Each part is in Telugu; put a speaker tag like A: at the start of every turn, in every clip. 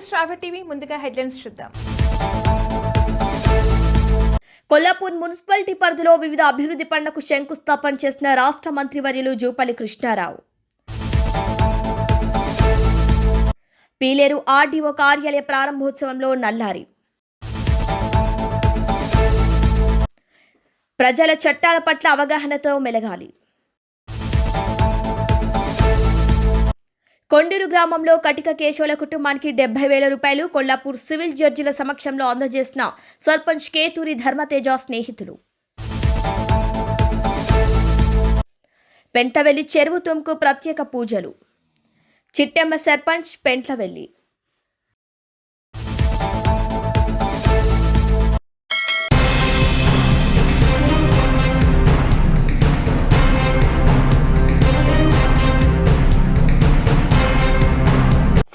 A: శ్రావ్య టీవీ ముందుగా హెడ్లైన్స్ చూద్దాం.
B: కొల్లాపూర్ మున్సిపాలిటీ పరిధిలో వివిధ అభివృద్ధి పనులకు శంకుస్థాపన చేసిన రాష్ట్ర మంత్రివర్యులు జూపల్లి కృష్ణారావు. పీలేరు ఆర్డీఓ కార్యాలయ ప్రారంభోత్సవంలో నల్లారి. ప్రజల చట్టాల పట్ల అవగాహనతో మెలగాలి. కొండూరు గ్రామంలో కటిక కేశవుల కుటుంబానికి 70,000 రూపాయలు కొల్లాపూర్ సివిల్ జడ్జిల సమక్షంలో అందజేసిన సర్పంచ్ కేతూరి ధర్మతేజ స్నేహితులు. పెంట్లవెల్లి చెరువు తుమ్కు ప్రత్యేక పూజలు. చిట్టెమ్మ సర్పంచ్ పెంట్లవెల్లి.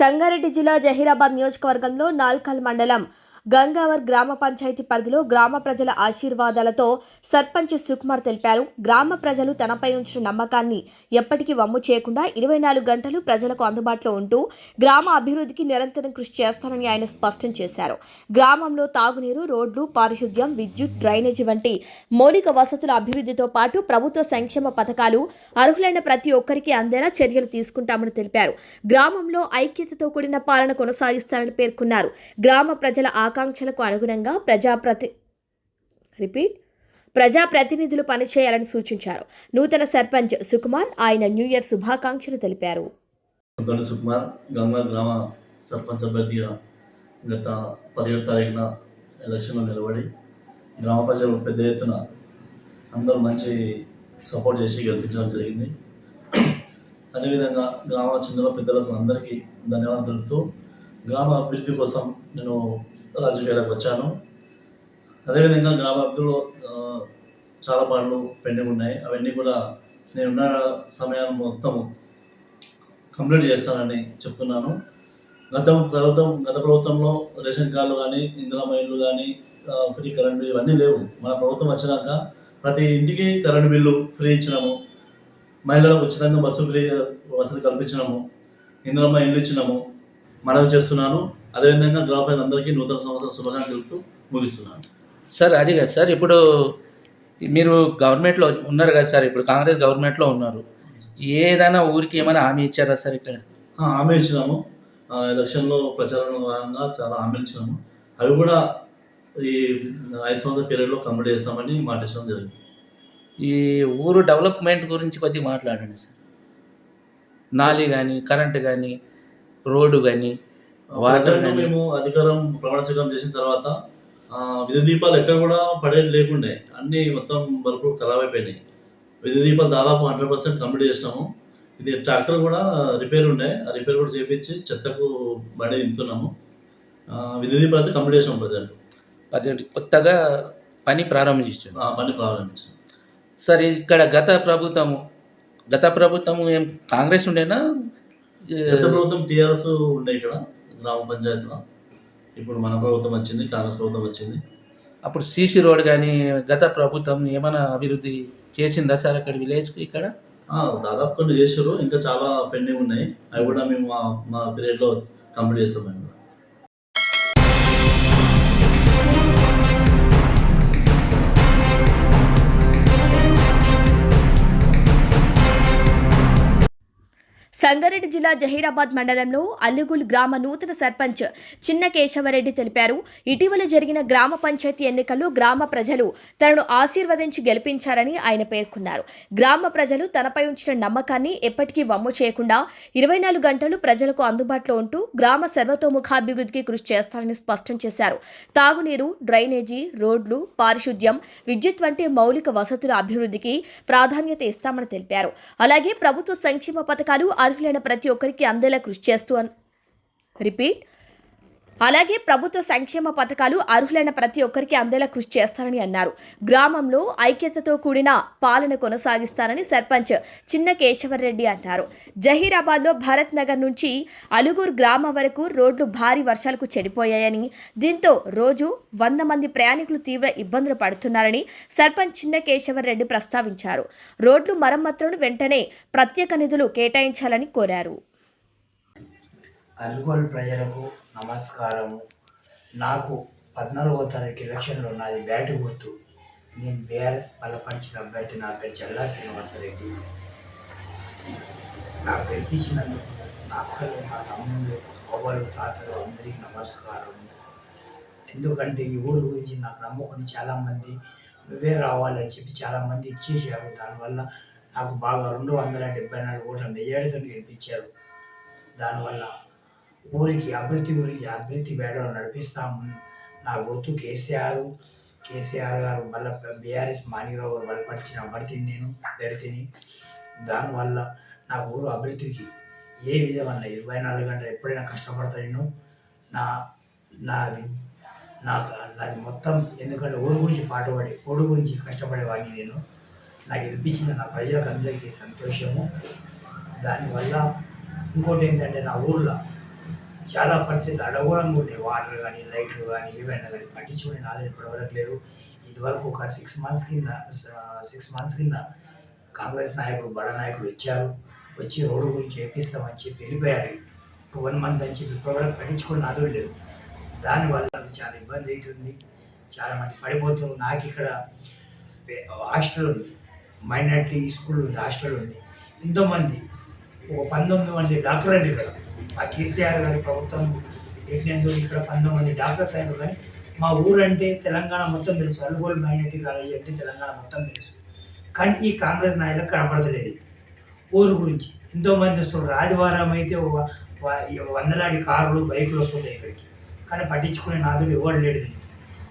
B: సంగారెడ్డి జిల్లా జహీరాబాద్ నియోజకవర్గంలో నాల్కల్ మండలం గంగావర్ గ్రామ పంచాయతీ పరిధిలో గ్రామ ప్రజల ఆశీర్వాదాలతో సర్పంచ్ సుకుమార్ తెలిపారు. గ్రామ ప్రజలు తనపై ఉంచిన నమ్మకాన్ని ఎప్పటికీ వమ్ము చేయకుండా 24 గంటలు ప్రజలకు అందుబాటులో ఉంటూ గ్రామ అభివృద్ధికి నిరంతరం కృషి చేస్తానని ఆయన స్పష్టం చేశారు. గ్రామంలో తాగునీరు, రోడ్లు, పారిశుద్ధ్యం, విద్యుత్, డ్రైనేజీ వంటి మౌలిక వసతుల అభివృద్ధితో పాటు ప్రభుత్వ సంక్షేమ పథకాలు అర్హులైన ప్రతి ఒక్కరికి అందేలా చర్యలు తీసుకుంటామని తెలిపారు. గ్రామంలో ఐక్యతతో కూడిన పాలన కొనసాగిస్తారని పేర్కొన్నారు. గ్రామ ప్రజల ఆకాంక్షలకు అనుగుణంగా ప్రజాప్రతినిధులు పనిచేయాలని సూచించారు. నూతన సర్పంచ్ సుకుమార్ ఆయన న్యూ ఇయర్ శుభాకాంక్షలు తెలిపారు.
C: సుకుమార్ గంగా గ్రామ సర్పంచ్ అభ్యర్థిగా గత 17వ తారీఖున ఎలక్షన్లో నిలబడి గ్రామ ప్రజలు పెద్ద ఎత్తున అందరూ మంచి సపోర్ట్ చేసి గెలిపించడం జరిగింది. అదేవిధంగా గ్రామ చిన్నల పెద్దలకు అందరికీ ధన్యవాదాలు తెలుపుతూ గ్రామ అభివృద్ధి కోసం నేను రాజకీయాలకు వచ్చాను. అదేవిధంగా గ్రామ అభివృద్ధిలో చాలా పనులు పెండింగ్ ఉన్నాయి. అవన్నీ కూడా నేనున్న సమయాన్ని మొత్తము కంప్లీట్ చేస్తానని చెప్తున్నాను. గత ప్రభుత్వంలో రేషన్ కార్డులు కానీ, ఇందిరమ్మ ఇళ్ళు కానీ, ఫ్రీ కరెంటు ఇవన్నీ లేవు. మన ప్రభుత్వం వచ్చినాక ప్రతి ఇంటికి కరెంటు బిల్లు ఫ్రీ ఇచ్చినాము. మహిళలకు ఉచితంగా బస్సు ఫ్రీ వసతి కల్పించినాము. ఇందిరమ్మ ఇళ్ళు ఇచ్చినాము. మనవి చేస్తున్నాను. అదేవిధంగా గ్రామ ప్రజలందరికీ నూతన సంవత్సరం శుభాకాంక్షలు తెలుపుతూ ముగిస్తున్నాను.
D: సార్ అది కదా సార్, ఇప్పుడు మీరు గవర్నమెంట్లో ఉన్నారు కదా సార్, ఇప్పుడు కాంగ్రెస్ గవర్నమెంట్లో ఉన్నారు. ఏదైనా ఊరికి ఏమైనా హామీ ఇచ్చారా సార్? ఇక్కడ
C: హామీ ఇచ్చినాము. ఎలక్షన్లో ప్రచారంలో భాగంగా చాలా హామీలు ఇచ్చినాము. అవి కూడా ఈ 5 సంవత్సరాల పీరియడ్లో కంప్లీట్ చేస్తామని మాట ఇచ్చడం జరిగింది.
D: ఈ ఊరు డెవలప్మెంట్ గురించి కొద్దిగా మాట్లాడండి సార్. నాలి కానీ, కరెంటు కానీ, రోడ్డు కానీ, వాటర్.
C: మేము అధికారం ప్రమాణ స్వీకారం చేసిన తర్వాత విద్యుత్ దీపాలు ఎక్కడ కూడా పడేది లేకుండే, అన్నీ మొత్తం బల్బులు ఖరాబ్ అయిపోయినాయి. విద్యుత్ దీపాలు దాదాపు 100% కంప్లీట్ చేసినాము. ఇది ట్రాక్టర్ కూడా రిపేర్ ఉండే, ఆ రిపేర్ కూడా చేయించి చెత్తకు బండి దింపుతున్నాము. విద్యుత్ దీపాలు అయితే కంప్లీట్ చేసినాము. ప్రజెంట్
D: కొత్తగా పని ప్రారంభించాం. సార్ ఇక్కడ గత ప్రభుత్వము ఏం కాంగ్రెస్ ఉండేనా?
C: గత ప్రభుత్వం టీఆర్ఎస్ ఉండే ఇక్కడ గ్రామ పంచాయతీలో. ఇప్పుడు మన ప్రభుత్వం వచ్చింది, కాంగ్రెస్ ప్రభుత్వం వచ్చింది.
D: అప్పుడు సీసీ రోడ్ కానీ గత ప్రభుత్వం ఏమైనా అభివృద్ధి చేసిందా సార్ అక్కడ విలేజ్కి? ఇక్కడ
C: దాదాపు కొన్ని చేసారు, ఇంకా చాలా పెండింగ్ ఉన్నాయి. అవి కూడా మేము మా పీరియడ్లో కంప్లీట్ చేస్తాం. మేము
B: సంగారెడ్డి జిల్లా జహీరాబాద్ మండలంలో అల్లుగుల్ గ్రామ నూతన సర్పంచ్ చిన్న కేశవరెడ్డి తెలిపారు. ఇటీవల జరిగిన గ్రామ పంచాయతీ ఎన్నికల్లో గ్రామ ప్రజలు తనను ఆశీర్వదించి గెలిపించారని ఆయన పేర్కొన్నారు. గ్రామ ప్రజలు తనపై ఉంచిన నమ్మకాన్ని ఎప్పటికీ వమ్ము చేయకుండా 24 గంటలు ప్రజలకు అందుబాటులో ఉంటూ గ్రామ సర్వతోముఖాభివృద్ధికి కృషి చేస్తారని స్పష్టం చేశారు. తాగునీరు, డ్రైనేజీ, రోడ్లు, పారిశుద్ధ్యం, విద్యుత్ వంటి మౌలిక వసతుల అభివృద్ధికి ప్రాధాన్యత ఇస్తామని తెలిపారు. అలాగే ప్రభుత్వ సంక్షేమ పథకాలు అర్హులైన ప్రతి ఒక్కరికి అందేలా కృషి చేస్తారని అన్నారు. గ్రామంలో ఐక్యతతో కూడిన పాలన కొనసాగిస్తారని సర్పంచ్ చిన్న కేశవరెడ్డి అన్నారు. జహీరాబాద్లో భరత్ నగర్ నుంచి అలుగూరు గ్రామం వరకు రోడ్లు భారీ వర్షాలకు చెడిపోయాయని, దీంతో రోజు 100 మంది ప్రయాణికులు తీవ్ర ఇబ్బందులు పడుతున్నారని సర్పంచ్ చిన్న కేశవరెడ్డి ప్రస్తావించారు. రోడ్లు మరమ్మతులను వెంటనే ప్రత్యేక నిధులు కేటాయించాలని కోరారు.
E: అల్గోల్ ప్రజలకు నమస్కారము. నాకు 14వ తారీఖు ఎలక్షన్లో నాది బ్యాటు గుర్తు. నేను బీఆర్ఎస్ బలపరిచిన అభ్యర్థి నా పేరు చల్లా శ్రీనివాసరెడ్డి. నాకు గెలిపించినందుకు నా అక్కలు, నా తమ్ముళ్ళు, అవ్వలు, తాతలు అందరికీ నమస్కారం. ఎందుకంటే ఈ ఊరు గురించి నాకు నమ్ముకొని చాలామంది నువ్వే రావాలని చెప్పి చాలామంది ఇచ్చేసారు. దానివల్ల నాకు బాగా 274 ఓట్ల మెజారిటీతో గెలిపించారు. దానివల్ల ఊరికి అభివృద్ధి వేడలో నడిపిస్తాము. నా గుర్తు కేసీఆర్ గారు మళ్ళీ బీఆర్ఎస్ మాణిరావు గారు బలపరిచిన అభ్యర్థిని. దానివల్ల నా ఊరు అభివృద్ధికి ఏ విధమైన 24 గంటలు ఎప్పుడైనా కష్టపడతా నేను. నాది మొత్తం, ఎందుకంటే ఊరు గురించి పాటుపడి ఊరు గురించి కష్టపడేవాడిని నేను. నాకు గెలిపించిన నా ప్రజలకు అందరికీ సంతోషము. దానివల్ల ఇంకోటి ఏంటంటే నా ఊళ్ళో చాలా పరిస్థితులు అడగూరంగా ఉన్నాయి. వాటర్ కానీ, లైట్లు కానీ, ఏవైనా కానీ పట్టించుకునే నాదులు ఇప్పటివరకు లేరు. ఇదివరకు ఒక 6 మంత్స్ కింద కాంగ్రెస్ నాయకులు, బడ నాయకులు వచ్చి రోడ్డు గురించి చేపిస్తామని చెప్పి వెళ్ళిపోయారు. 1 మంత్ అని చెప్పి ఇప్పటివరకు పట్టించుకునే నాదులు లేరు. దానివల్ల నాకు చాలా ఇబ్బంది అవుతుంది. చాలామంది పడిపోతున్నారు. నాకు ఇక్కడ హాస్టల్ ఉంది, మైనార్టీ స్కూల్ ఉంది, హాస్టల్ ఉంది. ఎంతోమంది ఒక 19 మంది డాక్టర్ అండి ఇక్కడ. ఆ కేసీఆర్ గారి ప్రభుత్వం పెట్టినందుకు ఇక్కడ 19 మంది డాక్టర్స్ అయినారు. కానీ మా ఊరు అంటే తెలంగాణ మొత్తం తెలుసు. అల్గోల్ మైనార్టీ కాలేజ్ అంటే తెలంగాణ మొత్తం తెలుసు. కానీ ఈ కాంగ్రెస్ నాయకులకు కనపడతలేదు ఊరు గురించి. ఎంతోమంది వస్తున్నారు. ఆదివారం అయితే వందలాది కార్లు, బైకులు వస్తుంటాయి ఇక్కడికి. కానీ పట్టించుకునే నాదులు ఎవరు లేడు.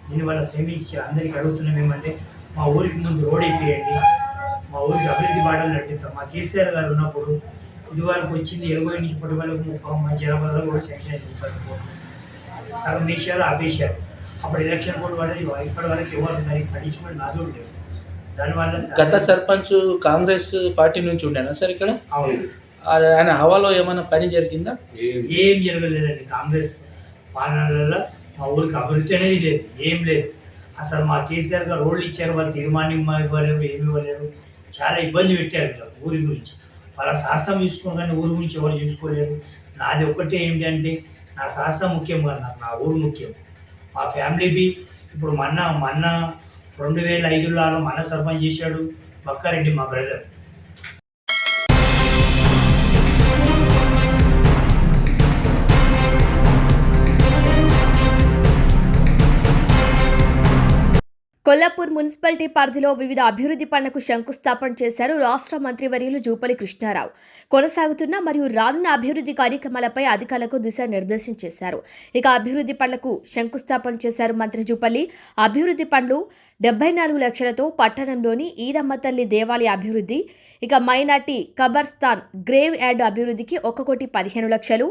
E: దీనివల్ల శ్రమించి అందరికీ అడుగుతున్నాం ఏమంటే మా ఊరికి ముందు రోడ్ అయిపోయండి, మా ఊరికి అభివృద్ధి బాటలు నడిపిస్తాం. మా కేసీఆర్ గారు ఉన్నప్పుడు ఇదివరకు వచ్చింది 20 నుంచి 40 వరకు మంచి జనపదాలు కూడా శాంక్షన్ అయింది. సగం వేసారు, ఆపేశారు. అప్పుడు ఎలక్షన్ కూడా పడేది. ఇప్పటి వరకు ఎవరు దానికి పట్టించుకుని నాదులు లేవు. దానివల్ల
D: గత సర్పంచ్ కాంగ్రెస్ పార్టీ నుంచి ఉండేనా సార్ ఇక్కడ?
E: అవును.
D: ఆయన హవాలో ఏమైనా పని జరిగిందా?
E: ఏం జరగలేదండి. కాంగ్రెస్ పాలనలలో మా ఊరికి అభివృద్ధి అనేది లేదు, ఏం లేదు. అసలు మా కేసీఆర్ గారు రోడ్లు ఇచ్చారు, వాళ్ళు తీర్మానం ఇవ్వలేరు, ఏమి ఇవ్వలేరు. చాలా ఇబ్బంది పెట్టారు ఇలా ఊరి గురించి. వాళ్ళ శాస్త్రం చూసుకోగానే ఊరి గురించి ఎవరు చూసుకోలేరు. నాది ఒక్కటే ఏంటంటే నా శాస్త్రం ముఖ్యం కాదు, నాకు నా ఊరు ముఖ్యం. మా ఫ్యామిలీ ఇప్పుడు మొన్న 2005లో మన సర్పంచ్ చేశాడు బక్కారెడ్డి, మా బ్రదర్.
B: కొల్లాపూర్ మున్సిపాలిటీ పరిధిలో వివిధ అభివృద్ధి పనులకు శంకుస్థాపన చేశారు రాష్ట్ర మంత్రివర్యులు జూపల్లి కృష్ణారావు. కొనసాగుతున్న మరియు రానున్న అభివృద్ధి కార్యక్రమాలపై అధికారులకు దిశానిర్దేశం చేశారు. ఇక అభివృద్ధి పనులకు శంకుస్థాపన చేశారు మంత్రి జూపల్లి. అభివృద్ధి పనులు 74 లక్షలతో పట్టణంలోని ఈరమ్మ తల్లి దేవాలయ అభివృద్ధి, ఇక మైనార్టీ కబర్స్థాన్ గ్రేవ్ యార్డు అభివృద్ధికి 1,15 లక్షలు,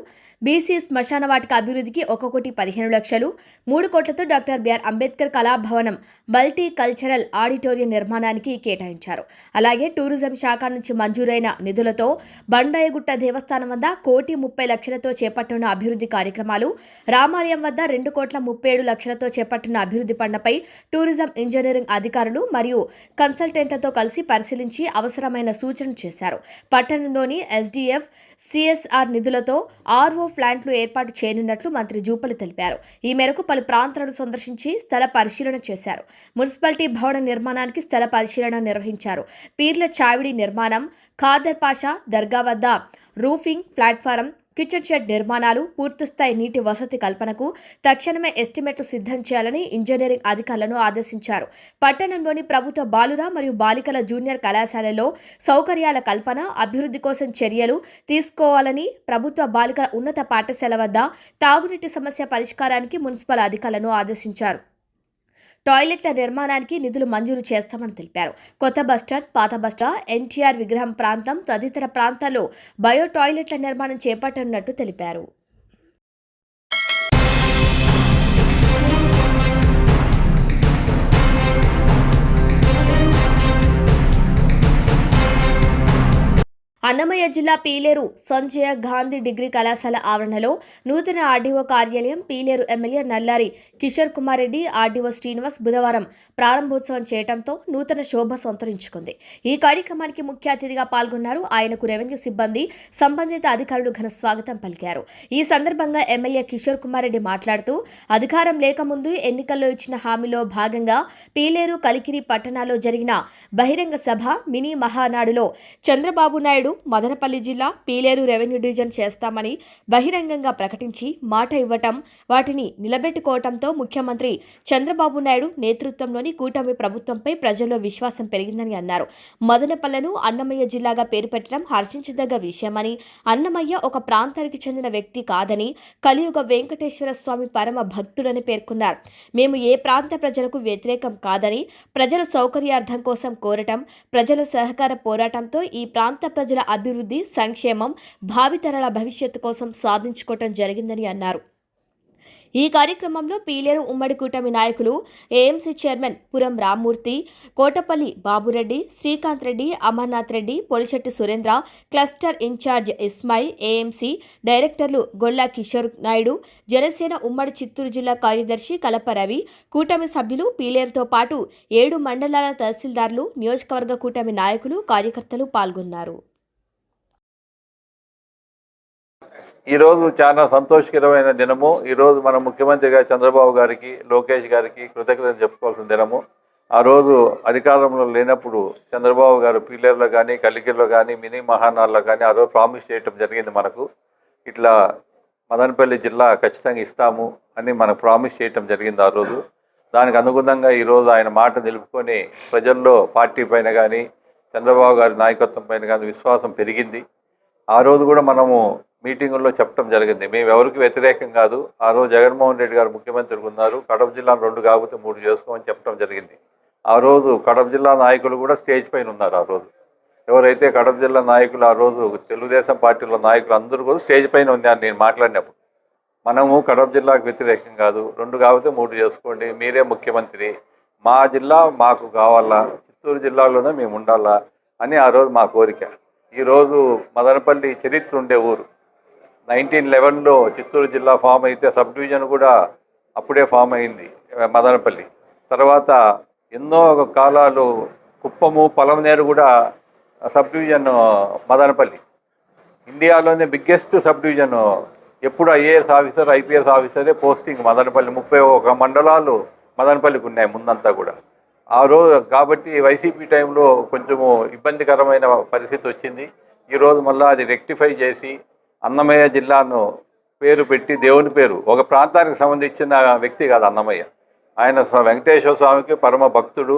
B: బీసీ శ్మశాన వాటిక అభివృద్ధికి 1,15 లక్షలు, 3 కోట్లతో డాక్టర్ బిఆర్ అంబేద్కర్ కళాభవనం మల్టీ కల్చరల్ ఆడిటోరియం నిర్మాణానికి కేటాయించారు. అలాగే టూరిజం శాఖ నుంచి మంజూరైన నిధులతో బండాయగుట్ట దేవస్థానం వద్ద 1,30 లక్షలతో చేపట్టున్న అభివృద్ధి కార్యక్రమాలు, రామాలయం వద్ద 2,37 లక్షలతో చేపట్టున్న అభివృద్ధి పనులపై టూరిజం ఇంజనీరింగ్ అధికారులు మరియు కన్సల్టెంట్లతో కలిసి పరిశీలించి అవసరమైన సూచనలు చేశారు. పట్టణంలోని ఎస్డీఎఫ్, సిఎస్ఆర్ నిధులతో ఆర్ఓ ప్లాంట్లు ఏర్పాటు చేయనున్నట్లు మంత్రి జూపల్లి తెలిపారు. ఈ మేరకు పలు ప్రాంతాలను సందర్శించి స్థల పరిశీలన చేశారు. మున్సిపాలిటీ భవన నిర్మాణానికి స్థల పరిశీలన నిర్వహించారు. పీర్ల చావిడి నిర్మాణం, ఖాదర్ పాషా దర్గా వద్ద రూఫింగ్, ప్లాట్ఫారం, కిచెన్ షెడ్ నిర్మాణాలు, పూర్తిస్థాయి నీటి వసతి కల్పనకు తక్షణమే ఎస్టిమేట్లు సిద్ధం చేయాలని ఇంజనీరింగ్ అధికారులను ఆదేశించారు. పట్టణంలోని ప్రభుత్వ బాలుర మరియు బాలికల జూనియర్ కళాశాలలో సౌకర్యాల కల్పన, అభివృద్ధి కోసం చర్యలు తీసుకోవాలని, ప్రభుత్వ బాలికల ఉన్నత పాఠశాల వద్ద తాగునీటి సమస్య పరిష్కారానికి మున్సిపల్ అధికారులను ఆదేశించారు. టాయిలెట్ల నిర్మాణానికి నిధులు మంజూరు చేస్తామని తెలిపారు. కొత్త బస్టాండ్, పాత బస్టాండ్, ఎన్టీఆర్ విగ్రహం ప్రాంతం తదితర ప్రాంతాల్లో బయో టాయిలెట్ల నిర్మాణం చేపట్టనున్నట్టు తెలిపారు. అన్నమయ్య జిల్లా పీలేరు సంజయ గాంధీ డిగ్రీ కళాశాల ఆవరణలో నూతన ఆర్డీఓ కార్యాలయం పీలేరు ఎమ్మెల్యే నల్లారి కిషోర్ కుమార్ రెడ్డి ఆర్డీఓ శ్రీనివాస్ బుధవారం ప్రారంభోత్సవం చేయడంతో నూతన శోభ సంతరించుకుంది. ఈ కార్యక్రమానికి ముఖ్య అతిథిగా పాల్గొన్నారు. ఆయనకు రెవెన్యూ సిబ్బంది, సంబంధిత అధికారులు ఘన స్వాగతం పలికారు. ఈ సందర్భంగా ఎమ్మెల్యే కిషోర్ కుమార్ రెడ్డి మాట్లాడుతూ అధికారం లేకముందు ఎన్నికల్లో ఇచ్చిన హామీలో భాగంగా పీలేరు, కలికిరి పట్టణాల్లో జరిగిన బహిరంగ సభ, మినీ మహానాడులో చంద్రబాబు నాయుడు మదనపల్లి జిల్లా పీలేరు రెవెన్యూ డివిజన్ చేస్తామని బహిరంగంగా ప్రకటించి మాట ఇవ్వటం, వాటిని నిలబెట్టుకోవటంతో ముఖ్యమంత్రి చంద్రబాబు నాయుడు నేతృత్వంలోని కూటమి ప్రభుత్వంపై ప్రజల్లో విశ్వాసం పెరిగిందని అన్నారు. మదనపల్లెను అన్నమయ్య జిల్లాగా పేరు పెట్టడం హర్షించదగ్గ విషయమని, అన్నమయ్య ఒక ప్రాంతానికి చెందిన వ్యక్తి కాదని, కలియుగ వెంకటేశ్వర స్వామి పరమ భక్తుడని పేర్కొన్నారు. మేము ఏ ప్రాంత ప్రజలకు వ్యతిరేకం కాదని, ప్రజల సౌకర్యార్థం కోసం కోరటం, ప్రజల సహకార పోరాటంతో ఈ ప్రాంత ప్రజల అభివృద్ధి, సంక్షేమం, భావితరాల భవిష్యత్తు కోసం సాధించుకోవటం జరిగిందని అన్నారు. ఈ కార్యక్రమంలో పీలేరు ఉమ్మడి కూటమి నాయకులు AMC chairman Puram Rammurthy, Kotapalli Babureddy, Srikanth Reddy, Amarnath Reddy, Polisetti Surendra, cluster incharge Ismail, AMC డైరెక్టర్లు గొల్లా కిషోర్ నాయుడు, జనసేన ఉమ్మడి చిత్తూరు జిల్లా కార్యదర్శి కలప రవి, కూటమి సభ్యులు, పీలేరుతో పాటు 7 మండలాల తహసీల్దార్లు, నియోజకవర్గ కూటమి నాయకులు, కార్యకర్తలు పాల్గొన్నారు.
F: ఈరోజు చాలా సంతోషకరమైన దినము. ఈరోజు మన ముఖ్యమంత్రి గారు చంద్రబాబు గారికి, లోకేష్ గారికి కృతజ్ఞతలు చెప్పుకోవాల్సిన దినము. ఆ రోజు అధికారంలో లేనప్పుడు చంద్రబాబు గారు పీలేరులో కానీ, కలికిరిలో కానీ, మినీ మహానాడులో కానీ ఆ రోజు ప్రామిస్ చేయటం జరిగింది. మనకు ఇట్లా మదనపల్లి జిల్లా ఖచ్చితంగా ఇస్తాము అని మనకు ప్రామిస్ చేయటం జరిగింది ఆ రోజు. దానికి అనుగుణంగా ఈరోజు ఆయన మాట నిలుపుకొని ప్రజల్లో పార్టీ పైన కానీ, చంద్రబాబు గారి నాయకత్వం పైన కానీ విశ్వాసం పెరిగింది. ఆ రోజు కూడా మనము మీటింగుల్లో చెప్పడం జరిగింది, మేము ఎవరికి వ్యతిరేకం కాదు. ఆ రోజు జగన్మోహన్ రెడ్డి గారు ముఖ్యమంత్రిగా ఉన్నారు, కడప జిల్లాను 2 కాకపోతే 3 చేసుకోమని చెప్పడం జరిగింది. ఆ రోజు కడప జిల్లా నాయకులు కూడా స్టేజ్ పైన ఉన్నారు. ఆ రోజు ఎవరైతే కడప జిల్లా నాయకులు, ఆ రోజు తెలుగుదేశం పార్టీలో నాయకులు అందరూ కూడా స్టేజ్ పైన ఉన్నారు నేను మాట్లాడినప్పుడు. మనము కడప జిల్లాకు వ్యతిరేకం కాదు, 2 కాకపోతే 3 చేసుకోండి, మీరే ముఖ్యమంత్రి, మా జిల్లా మాకు కావాలా, చిత్తూరు జిల్లాలోనే మేము ఉండాలా అని ఆ రోజు మా కోరిక. ఈరోజు మదనపల్లి చరిత్ర ఉండే ఊరు. 1911లో చిత్తూరు జిల్లా ఫామ్ అయితే సబ్ డివిజన్ కూడా అప్పుడే ఫామ్ అయింది మదనపల్లి. తర్వాత ఎన్నో కాలాలు కుప్పము, పలమనేరు కూడా సబ్ డివిజన్ మదనపల్లి. ఇండియాలోనే బిగ్గెస్ట్ సబ్ డివిజన్. ఎప్పుడు ఐఏఎస్ ఆఫీసర్, ఐపీఎస్ ఆఫీసరే పోస్టింగ్ మదనపల్లి. 31 మండలాలు మదనపల్లికి ఉన్నాయి ముందంతా కూడా. ఆ రోజు కాబట్టి వైసీపీ టైంలో కొంచెము ఇబ్బందికరమైన పరిస్థితి వచ్చింది. ఈరోజు మళ్ళీ అది రెక్టిఫై చేసి అన్నమయ్య జిల్లాను పేరు పెట్టి, దేవుని పేరు, ఒక ప్రాంతానికి సంబంధించిన వ్యక్తి కాదు అన్నమయ్య. ఆయన వెంకటేశ్వర స్వామికి పరమ భక్తుడు.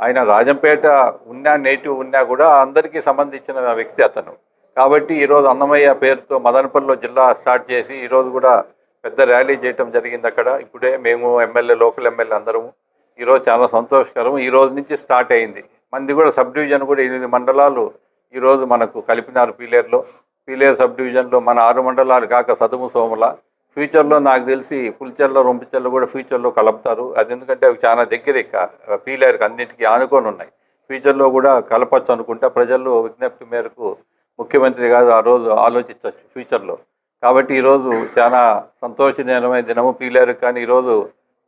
F: ఆయన రాజంపేట ఉన్నా, నేటివ్ ఉన్నా కూడా అందరికీ సంబంధించిన వ్యక్తి అతను. కాబట్టి ఈరోజు అన్నమయ్య పేరుతో మదనపల్లిలో జిల్లా స్టార్ట్ చేసి ఈరోజు కూడా పెద్ద ర్యాలీ చేయటం జరిగింది అక్కడ. ఇప్పుడే మేము ఎమ్మెల్యే, లోకల్ ఎమ్మెల్యే అందరము ఈరోజు చాలా సంతోషకరం. ఈ రోజు నుంచి స్టార్ట్ అయింది. మంది కూడా సబ్ డివిజన్ కూడా 8 మండలాలు ఈరోజు మనకు కలిపినారు పీలేరులో. పీలేరు సబ్ డివిజన్లో మన 6 మండలాలు కాక సదుము, సోముల, ఫ్యూచర్లో నాకు తెలిసి పుల్చెర్లో, రొంపిచెర్లో కూడా ఫ్యూచర్లో కలుపుతారు. అది ఎందుకంటే అవి చాలా దగ్గర పీలేరుకి అన్నింటికీ ఆనుకొని ఉన్నాయి. ఫ్యూచర్లో కూడా కలపచ్చు అనుకుంటా. ప్రజలు విజ్ఞప్తి మేరకు ముఖ్యమంత్రి గారు ఆ రోజు ఆలోచించవచ్చు ఫ్యూచర్లో. కాబట్టి ఈరోజు చాలా సంతోషకరమైన దినము పీలేరుకి. కానీ ఈరోజు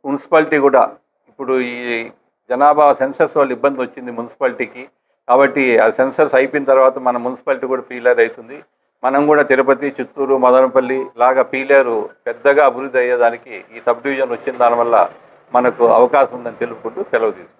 F: మున్సిపాలిటీ కూడా ఇప్పుడు ఈ జనాభా సెన్సస్ వాళ్ళు ఇబ్బంది వచ్చింది మున్సిపాలిటీకి. కాబట్టి ఆ సెన్సస్ అయిపోయిన తర్వాత మన మున్సిపాలిటీ కూడా పీలేరు అవుతుంది. మనం కూడా తిరుపతి, చిత్తూరు, మదనపల్లి లాగా పీలేరు పెద్దగా అభివృద్ధి అయ్యేదానికి ఈ సబ్ డివిజన్ వచ్చిన దానివల్ల మనకు అవకాశం ఉందని తెలుపుకుంటూ సెలవు తీసుకుంటాం.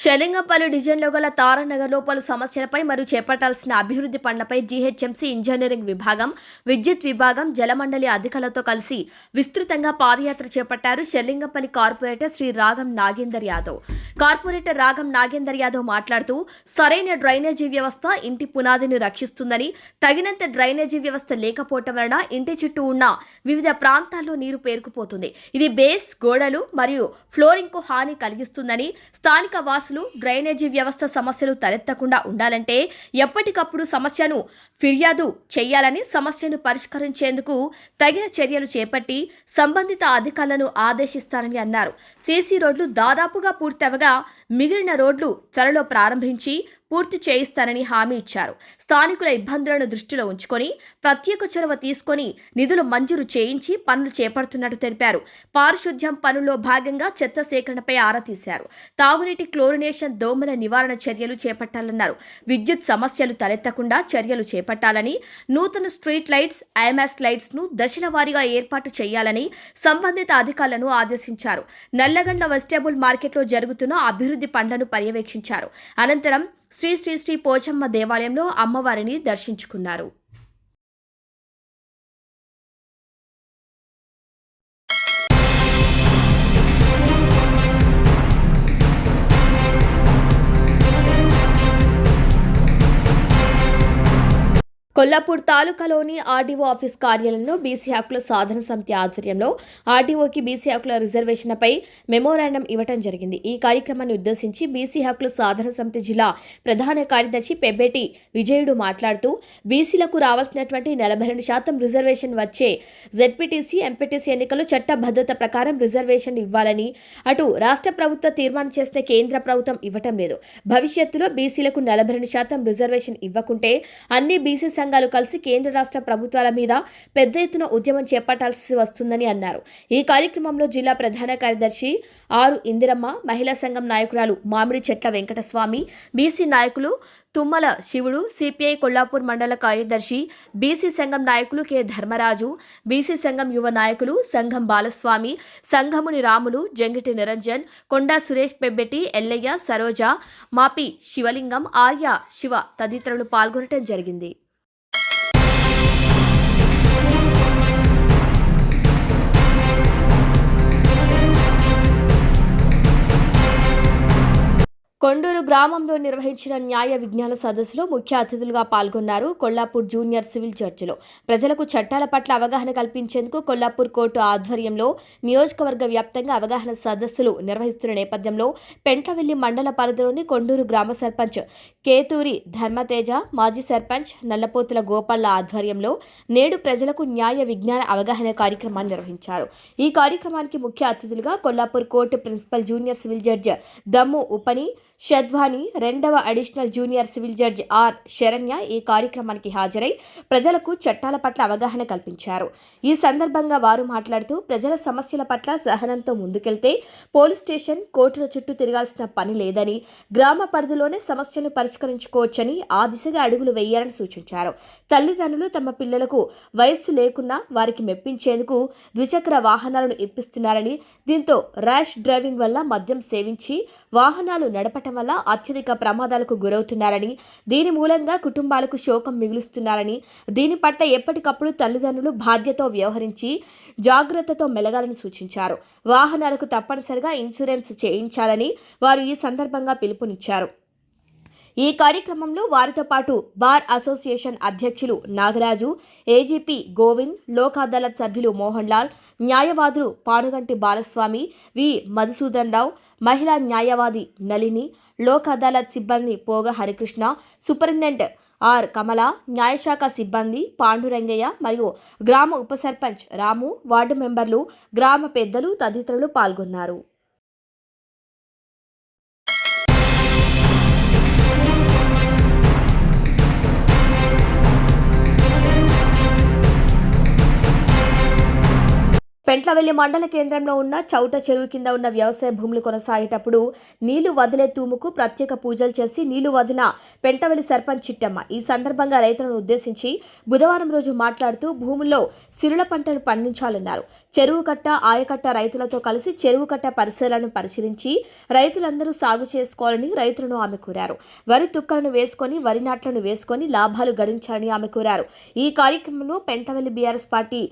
B: షెలింగపల్లి డివిజన్లో గల తారానగర్లో పలు సమస్యలపై మరియు చేపట్టాల్సిన అభివృద్ధి పనులపై జీహెచ్ఎంసీ ఇంజనీరింగ్ విభాగం, విద్యుత్ విభాగం, జలమండలి అధికారులతో కలిసి విస్తృతంగా పాదయాత్ర చేపట్టారు షెలింగపల్లి కార్పొరేటర్ శ్రీ రాగం నాగేందర్ యాదవ్. కార్పొరేటర్ రాగం నాగేందర్ యాదవ్ మాట్లాడుతూ సరైన డ్రైనేజీ వ్యవస్థ ఇంటి పునాదిని రక్షిస్తుందని, తగినంత డ్రైనేజీ వ్యవస్థ లేకపోవటం వలన ఇంటి చుట్టూ ఉన్న వివిధ ప్రాంతాల్లో నీరు పేరుకుపోతుంది. ఇది బేస్, గోడలు మరియు ఫ్లోరింగ్కు హాని కలిగిస్తుందని, స్థానిక వాసులు సమస్యలు, డ్రైనేజీ వ్యవస్థ సమస్యలు తలెత్తకుండా ఉండాలంటే ఎప్పటికప్పుడు సమస్యను ఫిర్యాదు చేయాలని, సమస్యను పరిష్కరించేందుకు తగిన చర్యలు చేపట్టి సంబంధిత అధికారులను ఆదేశిస్తారని అన్నారు. సీసీ రోడ్లు దాదాపుగా పూర్తవగా మిగిలిన రోడ్లు త్వరలో ప్రారంభించి పూర్తి చేయిస్తారని హామీ ఇచ్చారు. స్థానికుల ఇబ్బందులను దృష్టిలో ఉంచుకొని ప్రత్యేక చొరవ తీసుకొని నిధులు మంజూరు చేయించి పనులు చేపడుతున్నట్టు తెలిపారు. పారిశుద్ధ్యం పనుల్లో భాగంగా చెత్త సేకరణపై ఆరా తీశారు. తాగునీటి క్లోరినేషన్, దోమల నివారణ చర్యలు చేపట్టాలన్నారు. విద్యుత్ సమస్యలు తలెత్తకుండా చర్యలు చేపట్టాలని, నూతన స్ట్రీట్ లైట్స్, ఐమాస్ లైట్స్ ను దశల వారీగా ఏర్పాటు చేయాలని సంబంధిత అధికారులను ఆదేశించారు. నల్లగండ్ల వెజిటేబుల్ మార్కెట్లో జరుగుతున్న అభివృద్ధి పనులను పర్యవేక్షించారు. అనంతరం శ్రీ శ్రీ శ్రీ పోచమ్మ దేవాలయంలో అమ్మవారిని దర్శించుకున్నారు. కొల్లాపూర్ తాలూకాలోని ఆర్డీఓ ఆఫీస్ కార్యాలయంలో బీసీ హక్కుల సాధన సమితి ఆధ్వర్యంలో ఆర్డీఓకి బీసీ హక్కుల రిజర్వేషన్పై మెమోరాండం ఇవ్వడం జరిగింది. ఈ కార్యక్రమాన్ని ఉద్దేశించి బీసీ హక్కుల సాధన సమితి జిల్లా ప్రధాన కార్యదర్శి పెబ్బేటి విజయుడు మాట్లాడుతూ, బీసీలకు రావాల్సినటువంటి 42% రిజర్వేషన్ వచ్చే జెడ్పీటీసీ, ఎంపీటీసీ ఎన్నికల్లో చట్టబద్ధత ప్రకారం రిజర్వేషన్ ఇవ్వాలని, అటు రాష్ట్ర ప్రభుత్వం తీర్మానం చేసిన కేంద్ర ప్రభుత్వం ఇవ్వటం లేదు. భవిష్యత్తులో బీసీలకు 42% రిజర్వేషన్ ఇవ్వకుంటే అన్ని బీసీ సంఘాలు కలిసి కేంద్ర రాష్ట్ర ప్రభుత్వాల మీద పెద్ద ఎత్తున ఉద్యమం చేపట్టాల్సి వస్తుందని అన్నారు. ఈ కార్యక్రమంలో జిల్లా ప్రధాన కార్యదర్శి ఆరు ఇందిరమ్మ, మహిళా సంఘం నాయకురాలు మామిడి చెట్ల వెంకటస్వామి, బీసీ నాయకులు తుమ్మల శివుడు, సిపిఐ కొల్లాపూర్ మండల కార్యదర్శి, బీసీ సంఘం నాయకులు కె ధర్మరాజు, బీసీ సంఘం యువ నాయకులు సంఘం బాలస్వామి, సంఘముని రాములు, జంగిటి నిరంజన్, కొండా సురేష్, పెబ్బెటి ఎల్లయ్య, సరోజ, మాపి శివలింగం, ఆర్య శివ తదితరులు పాల్గొనడం జరిగింది. కొండూరు గ్రామంలో నిర్వహించిన న్యాయ విజ్ఞాన సదస్సులో ముఖ్య అతిథులుగా పాల్గొన్నారు. కొల్లాపూర్ జూనియర్ సివిల్ జడ్జిలో ప్రజలకు చట్టాల పట్ల అవగాహన కల్పించేందుకు కొల్లాపూర్ కోర్టు ఆధ్వర్యంలో నియోజకవర్గ వ్యాప్తంగా అవగాహన సదస్సులు నిర్వహిస్తున్న నేపథ్యంలో పెంట్లవెల్లి మండల పరిధిలోని కొండూరు గ్రామ సర్పంచ్ కేతూరి ధర్మతేజ, మాజీ సర్పంచ్ నల్లపోతుల గోపాళ్ల ఆధ్వర్యంలో నేడు ప్రజలకు న్యాయ విజ్ఞాన అవగాహన కార్యక్రమాన్ని నిర్వహించారు. ఈ కార్యక్రమానికి ముఖ్య అతిథులుగా Kollapur court principal junior civil judge Dammu Upanishadvani, 2వ additional junior civil judge R Saranya ఈ కార్యక్రమానికి హాజరై ప్రజలకు చట్టాల పట్ల అవగాహన కల్పించారు. ఈ సందర్భంగా వారు మాట్లాడుతూ, ప్రజల సమస్యల పట్ల సహనంతో ముందుకెళ్తే పోలీస్ స్టేషన్, కోర్టుల చుట్టూ తిరగాల్సిన పని లేదని, గ్రామ పరిధిలోనే సమస్యను పరిష్కరించుకోవచ్చని, ఆ దిశగా అడుగులు వేయాలని సూచించారు. తల్లిదండ్రులు తమ పిల్లలకు వయస్సు లేకున్నా వారికి మెప్పించేందుకు ద్విచక్ర వాహనాలను ఇప్పిస్తున్నారని, దీంతో ర్యాష్ డ్రైవింగ్ వల్ల మద్యం సేవించి వాహనాలు నడపటం వల్ల అత్యధిక ప్రమాదాలకు గురవుతున్నారని, దీని మూలంగా కుటుంబాలకు శోకం మిగులుస్తున్నారని, దీని పట్ల ఎప్పటికప్పుడు తల్లిదండ్రులు బాధ్యతతో వ్యవహరించి జాగ్రత్తతో మెలగాలని సూచించారు. వాహనాలకు తప్పనిసరిగా ఇన్సూరెన్స్ చేయించాలని వారు ఈ సందర్భంగా పిలుపునిచ్చారు. ఈ కార్యక్రమంలో వారితో పాటు బార్ అసోసియేషన్ అధ్యక్షులు నాగరాజు, ఏజీపీ గోవింద్, లోక్ అదాలత్ సభ్యులు మోహన్ లాల్, న్యాయవాదులు పానుగంటి బాలస్వామి, వి మధుసూదన్ రావు, మహిళా న్యాయవాది నళిని, లోక్ అదాలత్ సిబ్బంది పోగ హరికృష్ణ, సూపరింటెండెంట్ ఆర్ కమల, న్యాయశాఖ సిబ్బంది పాండురంగయ్య మరియు గ్రామ ఉప సర్పంచ్ రాము, వార్డు మెంబర్లు, గ్రామ పెద్దలు తదితరులు పాల్గొన్నారు. పెంట్లవెల్లి మండల కేంద్రంలో ఉన్న చౌట చెరువు కింద ఉన్న వ్యవసాయ భూములు కొనసాగేటప్పుడు నీళ్లు వదిలే తూముకు ప్రత్యేక పూజలు చేసి నీళ్లు వదిలిన పెంట్లవెల్లి సర్పంచ్ చిట్టమ్మ ఈ సందర్భంగా రైతులను ఉద్దేశించి బుధవారం రోజు మాట్లాడుతూ భూముల్లో సిరుల పంటను పండించాలన్నారు. చెరువు కట్ట, ఆయకట్ట రైతులతో కలిసి చెరువు కట్ట పరిసరాలను పరిశీలించి రైతులందరూ సాగు చేసుకోవాలని రైతులను ఆమె కోరారు. వరి తుక్కలను వేసుకొని, వరి నాట్లను వేసుకొని లాభాలు గడించాలని ఆమె కోరారు. ఈ కార్యక్రమంలో Pentlavelli BRS party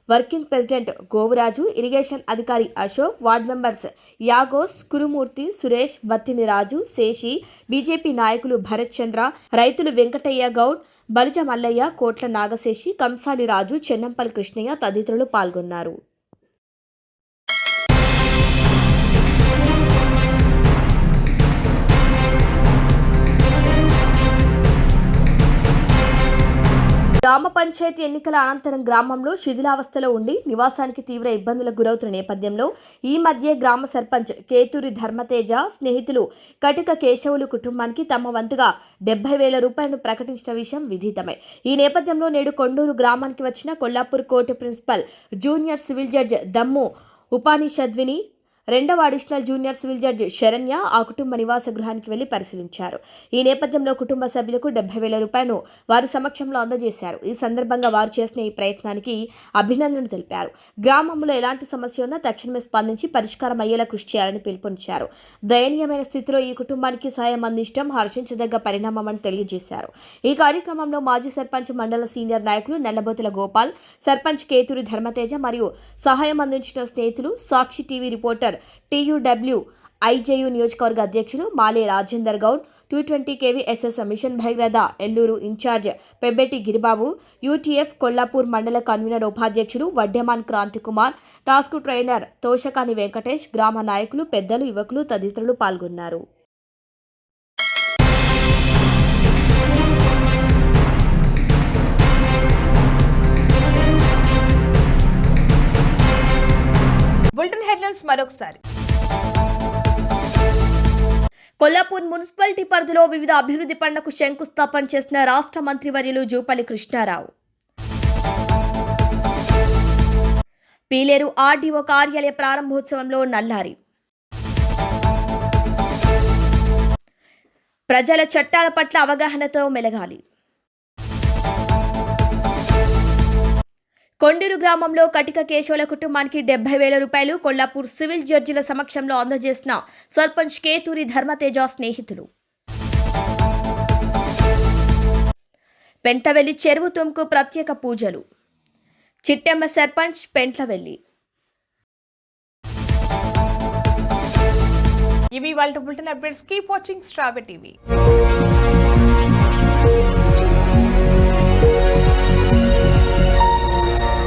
B: working president Govuraju, irrigation అధికారి Ashok, ward members Yagos, Kurumurthy, Suresh, Battini Raju, Seshi, BJP నాయకులు భరత్ చంద్ర, రైతులు వెంకటయ్య గౌడ్, బలిజ మల్లయ్య, కోట్ల నాగశేషి, కంసాలి రాజు, చెన్నంపల్లి కృష్ణయ్య తదితరులు పాల్గొన్నారు. గ్రామ పంచాయతీ ఎన్నికల అనంతరం గ్రామంలో శిథిలావస్థలో ఉండి నివాసానికి తీవ్ర ఇబ్బందులకు గురవుతున్న నేపథ్యంలో ఈ మధ్య గ్రామ సర్పంచ్ కేతూరి ధర్మతేజ స్నేహితులు కటిక కేశవులు కుటుంబానికి తమ వంతుగా 70,000 రూపాయలను ప్రకటించిన విషయం విదితమే. ఈ నేపథ్యంలో నేడు కొండూరు గ్రామానికి వచ్చిన Kollapur court principal junior civil judge Dammu Upanishadvini, రెండవ additional junior civil judge Saranya ఆ కుటుంబ నివాస గృహానికి వెళ్లి పరిశీలించారు. ఈ నేపథ్యంలో కుటుంబ సభ్యులకు 70,000 రూపాయలను వారి సమక్షంలో అందజేశారు. ఈ సందర్భంగా వారు చేసిన ఈ ప్రయత్నానికి అభినందనలు తెలిపారు. గ్రామంలో ఎలాంటి సమస్య ఉన్నా తక్షణమే స్పందించి పరిష్కారం అయ్యేలా కృషి చేయాలని పిలుపునిచ్చారు. దయనీయమైన స్థితిలో ఈ కుటుంబానికి సాయం అందించడం హర్షించదగ్గ పరిణామమని తెలియజేశారు. ఈ కార్యక్రమంలో మాజీ సర్పంచ్ మండల సీనియర్ నాయకులు నల్లబోతుల గోపాల్, సర్పంచ్ కేతూరి ధర్మతేజ మరియు సహాయం అందించిన స్నేహితులు, Sakshi TV reporter TUW IJU నియోజకవర్గ అధ్యక్షులు Male Rajender Goud, 220 KV SS Mission Bhagiratha Yellur incharge Pebbetti Giribabu, UTF Kollapur మండల కన్వీనర్ ఉపాధ్యక్షులు వడ్డెమాన్ క్రాంతి కుమార్, టాస్క్ ట్రైనర్ తోషకాని వెంకటేష్, గ్రామ నాయకులు, పెద్దలు, యువకులు తదితరులు పాల్గొన్నారు.
A: బులెటిన్ హెడ్లైన్స్ మరొకసారి.
B: కొల్లాపూర్ మున్సిపాలిటీ పరిధిలో వివిధ అభివృద్ధి పనులకు శంకుస్థాపన చేసిన రాష్ట్ర మంత్రివర్యులు జూపల్లి కృష్ణారావు. పీలేరు RDO కార్యాలయ ప్రారంభోత్సవంలో నల్లారి. ప్రజల చట్టాల పట్ల అవగాహనతో మెలగాలి. కొండూరు గ్రామంలో కటిక కేశవుల కుటుంబానికి 70,000 రూపాయలు కొల్లాపూర్ సివిల్ జడ్జిల సమక్షంలో అందజేసిన సర్పంచ్ కేతూరి ధర్మతేజ స్నేహితులు. పెంట్లవెల్లి చెరువు తుమ్కు ప్రత్యేక పూజలు. చిట్టెమ్మ సర్పంచ్ పెంట్లవెల్లి.
A: ఇవి వాళ్ళ బులెటిన్ అప్డేట్స్. కీప్ వాచింగ్ స్ట్రాబె టీవీ.